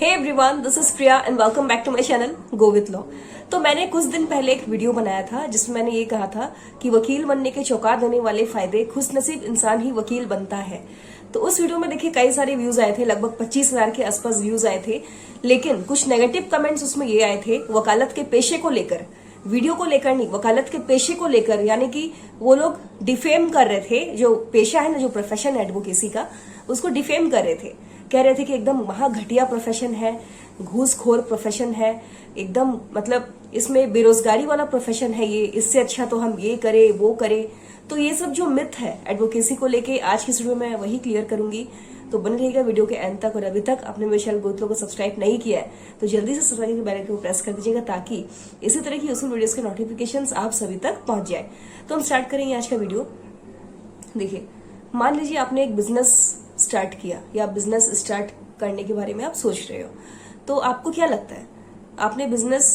Hey everyone, this is Priya and welcome back to my channel go with law. तो मैंने कुछ दिन पहले एक वीडियो बनाया था जिसमें मैंने ये कहा था कि वकील बनने के चौंका देने वाले फायदे, खुशनसीब इंसान ही वकील बनता है। तो उस वीडियो में देखिए कई सारे व्यूज आए थे, लगभग 25,000 के आसपास व्यूज आए थे। लेकिन कुछ नेगेटिव कमेंट्स उसमें ये आए थे वकालत के पेशे को लेकर, वीडियो को लेकर नहीं, वकालत के पेशे को लेकर। यानी कि वो लोग डिफेम कर रहे थे जो पेशा है ना, जो प्रोफेशन है एडवोकेसी का, उसको डिफेम कर रहे थे। कह रहे थे कि एकदम महा घटिया प्रोफेशन है, घूसखोर प्रोफेशन है, एकदम मतलब इसमें बेरोजगारी वाला प्रोफेशन है ये, इससे अच्छा तो हम ये करें वो करें। तो ये सब जो मिथ है एडवोकेसी को लेके आज की वीडियो में वही क्लियर करूंगी। तो बन रहेगा वीडियो के एंड तक। और अभी तक आपने मेरे चैनल गोतलो को सब्सक्राइब नहीं किया है तो जल्दी से सब्सक्राइब के बेल आइकन को प्रेस कर दीजिएगा ताकि इसी तरह की यूजफुल वीडियोस के नोटिफिकेशंस आप सभी तक पहुंच जाए। तो हम स्टार्ट करेंगे आज का वीडियो। देखिए, मान लीजिए आपने एक बिजनेस स्टार्ट किया या बिजनेस स्टार्ट करने के बारे में आप सोच रहे हो, तो आपको क्या लगता है, आपने बिजनेस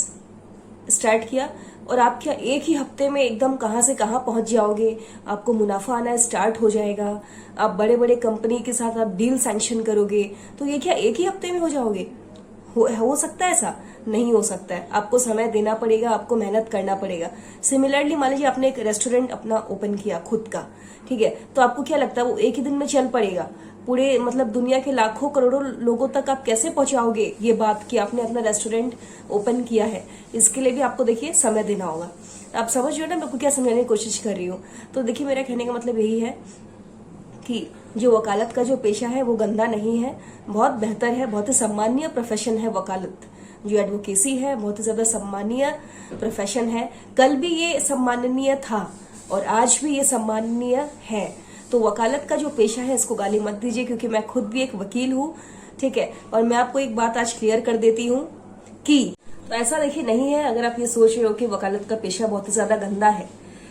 स्टार्ट किया और आप क्या एक ही हफ्ते में एकदम कहां से कहां पहुंच जाओगे, आपको मुनाफा आना स्टार्ट हो जाएगा, आप बड़े बड़े कंपनी के साथ आप डील सैंक्शन करोगे, तो ये क्या एक ही हफ्ते में हो जाओगे? हो सकता है ऐसा? नहीं हो सकता है। आपको समय देना पड़ेगा, आपको मेहनत करना पड़ेगा। सिमिलरली मान लीजिए आपने एक रेस्टोरेंट अपना ओपन किया खुद का, ठीक है, तो आपको क्या लगता है वो एक ही दिन में चल पड़ेगा? पूरे मतलब दुनिया के लाखों करोड़ों लोगों तक आप कैसे पहुंचाओगे ये बात कि आपने अपना रेस्टोरेंट ओपन किया है? इसके लिए भी आपको देखिए समय देना होगा। आप समझ रहे हो ना मैं आपको क्या समझाने की कोशिश कर रही हूँ? तो देखिए, मेरा कहने का मतलब यही है कि जो वकालत का जो पेशा है वो गंदा नहीं है, बहुत बेहतर है, बहुत ही सम्मानीय प्रोफेशन है वकालत। जो एडवोकेसी है बहुत ही ज्यादा सम्मानीय प्रोफेशन है। कल भी ये सम्माननीय था और आज भी ये सम्माननीय है। तो वकालत का जो पेशा है इसको गाली मत दीजिए, क्योंकि मैं खुद भी एक वकील हूँ, ठीक है। और मैं आपको एक बात आज क्लियर कर देती हूँ कि तो ऐसा देखिए नहीं है, अगर आप ये सोच रहे हो कि वकालत का पेशा बहुत ही ज्यादा गंदा है,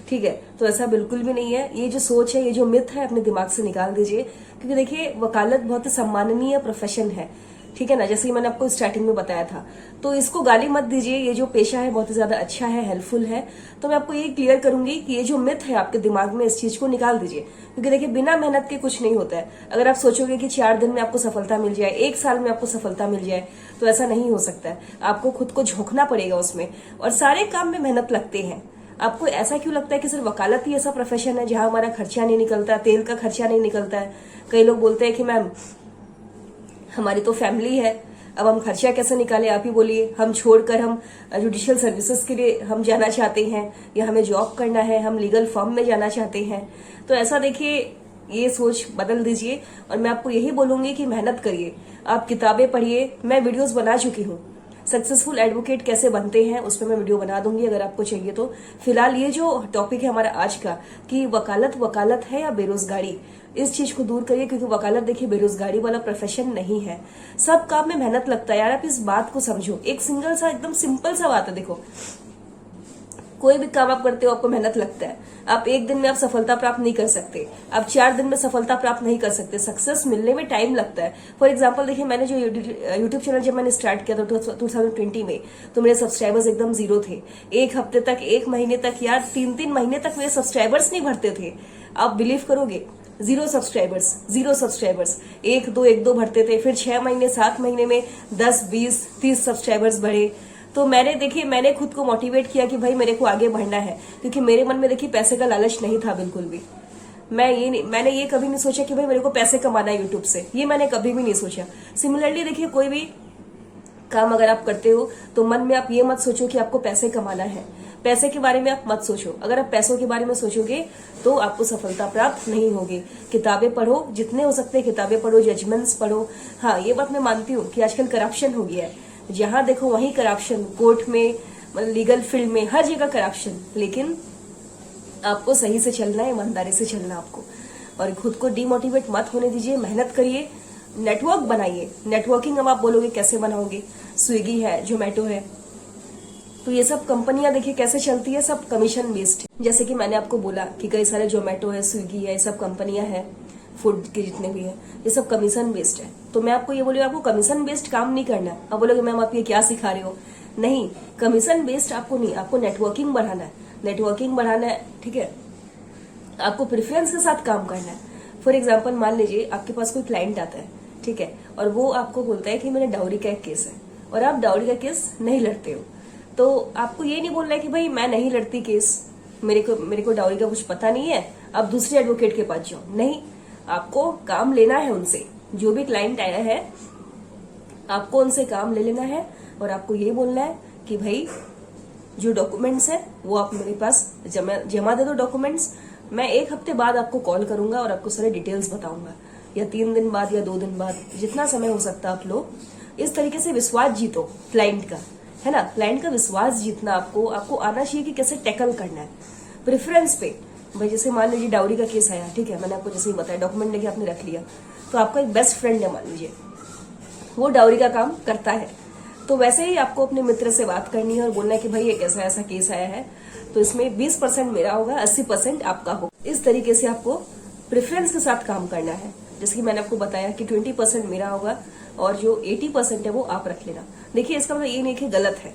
ठीक है, तो ऐसा बिल्कुल भी नहीं है। ये जो सोच है, ये जो मिथ है, अपने दिमाग से निकाल दीजिए। क्योंकि देखिए वकालत बहुत ही सम्माननीय प्रोफेशन है, ठीक है ना, जैसे ही मैंने आपको स्टार्टिंग में बताया था। तो इसको गाली मत दीजिए, ये जो पेशा है बहुत ही ज्यादा अच्छा है, हेल्पफुल है। तो मैं आपको ये क्लियर करूंगी कि ये जो मिथ है आपके दिमाग में, इस चीज को निकाल दीजिए। क्योंकि देखिए बिना मेहनत के कुछ नहीं होता है। अगर आप सोचोगे कि 4 दिन में आपको सफलता मिल जाए, 1 साल में आपको सफलता मिल जाए, तो ऐसा नहीं हो सकता है। आपको खुद को झोंकना पड़ेगा उसमें, और सारे काम में मेहनत लगते हैं। आपको ऐसा क्यों लगता है कि सिर्फ वकालत ही ऐसा प्रोफेशन है जहां हमारा खर्चा नहीं निकलता, तेल का खर्चा नहीं निकलता है? कई लोग बोलते हैं कि मैम हमारी तो फैमिली है, अब हम खर्चा कैसे निकालें, आप ही बोलिए। हम छोड़कर हम जुडिशियल सर्विसेज के लिए हम जाना चाहते हैं, या हमें जॉब करना है, हम लीगल फर्म में जाना चाहते हैं। तो ऐसा देखिए, ये सोच बदल दीजिए। और मैं आपको यही बोलूंगी कि मेहनत करिए, आप किताबें पढ़िए। मैं वीडियोस बना चुकी हूँ, सक्सेसफुल एडवोकेट कैसे बनते हैं उस पर मैं वीडियो बना दूंगी अगर आपको चाहिए तो। फिलहाल ये जो टॉपिक है हमारा आज का कि वकालत है या बेरोजगारी, इस चीज को दूर करिए। क्योंकि वकालत देखिए बेरोजगारी वाला प्रोफेशन नहीं है। सब काम में मेहनत लगता है यार, आप इस बात को समझो। एक सिंगल सा एकदम सिंपल सा बात है, देखो कोई भी काम आप करते हो आपको मेहनत लगता है। आप एक दिन में आप सफलता प्राप्त नहीं कर सकते, आप 4 दिन में सफलता प्राप्त नहीं कर सकते। सक्सेस मिलने में टाइम लगता है। फॉर एग्जांपल देखिए, मैंने जो यूट्यूब चैनल जब मैंने स्टार्ट किया था 2020 में, तो मेरे सब्सक्राइबर्स एकदम 0 थे। 1 हफ्ते तक, 1 महीने तक, यार 3-3 महीने तक मेरे सब्सक्राइबर्स नहीं भरते थे। आप बिलीव करोगे, 0 सब्सक्राइबर्स 1-2 भरते थे। फिर 6 महीने 7 महीने में 10-20-30 सब्सक्राइबर्स बढ़े। तो मैंने खुद को मोटिवेट किया कि भाई मेरे को आगे बढ़ना है। क्योंकि मेरे मन में देखिए पैसे का लालच नहीं था बिल्कुल भी। मैंने ये कभी नहीं सोचा कि भाई मेरे को पैसे कमाना है यूट्यूब से, ये मैंने कभी भी नहीं सोचा। सिमिलरली देखिए, कोई भी काम अगर आप करते हो तो मन में आप ये मत सोचो कि आपको पैसे कमाना है। पैसे के बारे में आप मत सोचो। अगर आप पैसों के बारे में सोचोगे तो आपको सफलता प्राप्त नहीं होगी। किताबें पढ़ो, जितने हो सकते हैं किताबें पढ़ो, जजमेंट्स पढ़ो। हाँ, ये बात मैं मानती हूँ कि आजकल करप्शन हो गया है, जहां देखो वहीं करप्शन, कोर्ट में, लीगल फील्ड में, हर जगह करप्शन। लेकिन आपको सही से चलना है, ईमानदारी से चलना आपको। और खुद को डिमोटिवेट मत होने दीजिए, मेहनत करिए, नेटवर्क बनाइए। नेटवर्किंग अब आप बोलोगे कैसे बनाओगे? स्विगी है, जोमेटो है, तो ये सब कंपनियां देखिए कैसे चलती है, सब कमीशन बेस्ड है। जैसे कि मैंने आपको बोला कि कई सारे जोमेटो है, स्विगी है, ये सब कंपनियां हैं, फूड के जितने भी है, ये सब कमीशन बेस्ड है। तो मैं आपको ये बोलूँ, आपको कमीशन बेस्ड काम नहीं करना है। आप बोलोगे मैम आप ये क्या सिखा रहे हो? नहीं, कमीशन बेस्ड आपको नहीं, आपको नेटवर्किंग बढ़ाना है। नेटवर्किंग बढ़ाना है, ठीक है, आपको प्रेफरेंस के साथ काम करना है। फॉर एग्जाम्पल मान लीजिए आपके पास कोई क्लाइंट आता है, ठीक है, और वो आपको बोलता है कि मेरे डाउरी का एक केस है और आप डाउरी का केस नहीं लड़ते हो। तो आपको ये नहीं बोलना है कि भाई मैं नहीं लड़ती केस, मेरे को डाउरी का कुछ पता नहीं है, आप दूसरे एडवोकेट के पास जाओ। नहीं, आपको काम लेना है उनसे। जो भी क्लाइंट आया है आपको उनसे काम ले लेना है और आपको ये बोलना है कि भाई जो डॉक्यूमेंट्स है वो आप मेरे पास जमा दे दो डॉक्यूमेंट्स, मैं 1 हफ्ते बाद आपको कॉल करूंगा और आपको सारे डिटेल्स बताऊंगा, या 3 दिन बाद या 2 दिन बाद, जितना समय हो सकता है आप लोग इस तरीके से विश्वास जीतो क्लाइंट का, है ना। क्लाइंट का विश्वास जीतना आपको आना चाहिए कि कैसे टैकल करना है प्रेफरेंस पे। भाई जैसे मान लीजिए डाउरी का केस आया, ठीक है, मैंने आपको जैसे ही बताया डॉक्यूमेंट लेके आपने रख लिया, तो आपका एक बेस्ट फ्रेंड है मान लीजिए, वो डाउरी का काम करता है, तो वैसे ही आपको अपने मित्र से बात करनी है और बोलना है कि भाई एक ऐसा ऐसा केस आया है, तो इसमें 20% मेरा होगा, 80% आपका होगा। इस तरीके से आपको प्रेफरेंस के साथ काम करना है। जैसे कि मैंने आपको बताया कि 20% मेरा होगा और जो 80% है वो आप रख लेना। देखिए इसका मतलब ये नहीं कि गलत है,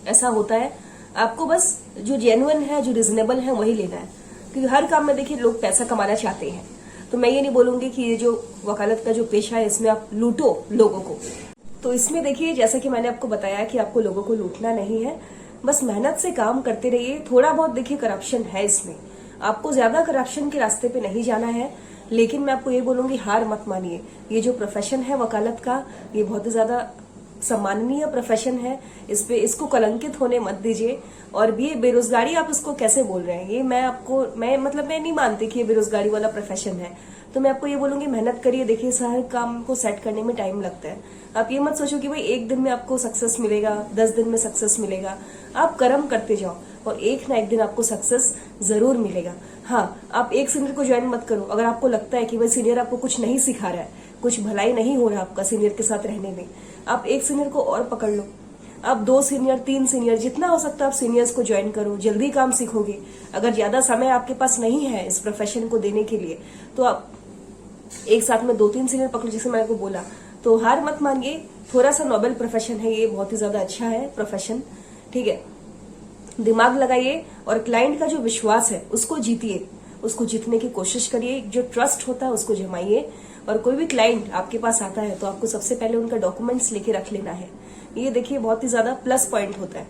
ऐसा होता है, आपको बस जो जेन्युइन है, जो रिजनेबल है वही लेना है, क्योंकि हर काम में देखिए लोग पैसा कमाना चाहते हैं। तो मैं ये नहीं बोलूंगी कि ये जो वकालत का जो पेशा है इसमें आप लूटो लोगों को। तो इसमें देखिए जैसा कि मैंने आपको बताया कि आपको लोगों को लूटना नहीं है, बस मेहनत से काम करते रहिए। थोड़ा बहुत देखिए करप्शन है इसमें, आपको ज्यादा करप्शन के रास्ते पे नहीं जाना है, लेकिन मैं आपको ये बोलूंगी हार मत मानिए। ये जो प्रोफेशन है वकालत का, ये बहुत ही ज्यादा सम्माननीय प्रोफेशन है, इसको कलंकित होने मत दीजिए। और ये बेरोजगारी आप इसको कैसे बोल रहे हैं, ये मैं नहीं मानती कि ये बेरोजगारी वाला प्रोफेशन है। तो मैं आपको ये बोलूंगी मेहनत करिए। देखिए हर काम को सेट करने में टाइम लगता है, आप ये मत सोचो कि भाई 1 दिन में आपको सक्सेस मिलेगा, 10 दिन में सक्सेस मिलेगा। आप कर्म करते जाओ और एक ना एक दिन आपको सक्सेस जरूर मिलेगा। हाँ, आप एक सीनियर को ज्वाइन मत करो अगर आपको लगता है कि भाई सीनियर आपको कुछ नहीं सिखा रहा है, कुछ भलाई नहीं हो रहा आपका सीनियर के साथ रहने में। आप एक सीनियर को और पकड़ लो, आप 2 सीनियर 3 सीनियर जितना हो सकता है आप सीनियर्स को ज्वाइन करो, जल्दी काम सीखोगे। अगर ज्यादा समय आपके पास नहीं है इस प्रोफेशन को देने के लिए, तो आप एक साथ में 2-3 सीनियर पकड़ो, जैसे मैंने आपको बोला। तो हार मत मानिए, थोड़ा सा नोबेल प्रोफेशन है ये, बहुत ही ज्यादा अच्छा है प्रोफेशन, ठीक है। दिमाग लगाइए और क्लाइंट का जो विश्वास है उसको जीतिए, उसको जीतने की कोशिश करिए, जो ट्रस्ट होता है उसको जमाइए। और कोई भी क्लाइंट आपके पास आता है तो आपको सबसे पहले उनका डॉक्यूमेंट्स लेके रख लेना है। ये देखिए बहुत ही ज्यादा प्लस पॉइंट होता है।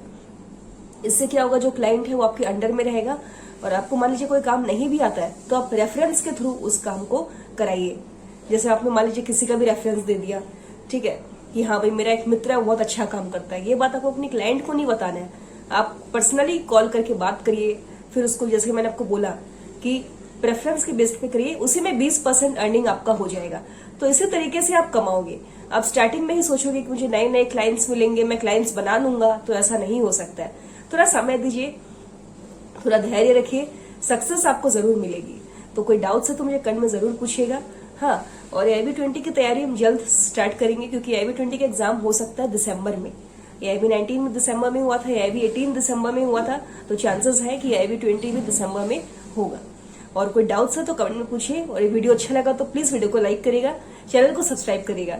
इससे क्या होगा, जो क्लाइंट है वो आपके अंडर में रहेगा और आपको मान लीजिए कोई काम नहीं भी आता है तो आप रेफरेंस के थ्रू उस काम को कराइए। जैसे आपने मान लीजिए किसी का भी रेफरेंस दे दिया, ठीक है, कि हाँ भाई मेरा एक मित्र है वो बहुत अच्छा काम करता है, ये बात आपको अपनी क्लाइंट को नहीं बताना है, आप पर्सनली कॉल करके बात करिए। फिर उसको जैसे मैंने आपको बोला कि प्रेफरेंस के बेस पे करिए, उसी में 20% अर्निंग आपका हो जाएगा। तो इसी तरीके से आप कमाओगे। आप स्टार्टिंग में ही सोचोगे कि मुझे नए नए क्लाइंट्स मिलेंगे, मैं क्लाइंट्स बना लूंगा, तो ऐसा नहीं हो सकता है। थोड़ा समय दीजिए, थोड़ा धैर्य रखिए, सक्सेस आपको जरूर मिलेगी। तो कोई डाउट है तो मुझे कमेंट में जरूर पूछिएगा। हाँ, और IB20 की तैयारी हम जल्द स्टार्ट करेंगे, क्योंकि IB20 का एग्जाम हो सकता है दिसंबर में। IB19 में दिसंबर में हुआ था, IB18 दिसंबर में हुआ था, तो चांसेस है कि IB20 भी दिसंबर में होगा। और कोई डाउट्स है तो कमेंट में पूछिए, और ये वीडियो अच्छा लगा तो प्लीज वीडियो को लाइक करेगा, चैनल को सब्सक्राइब करेगा।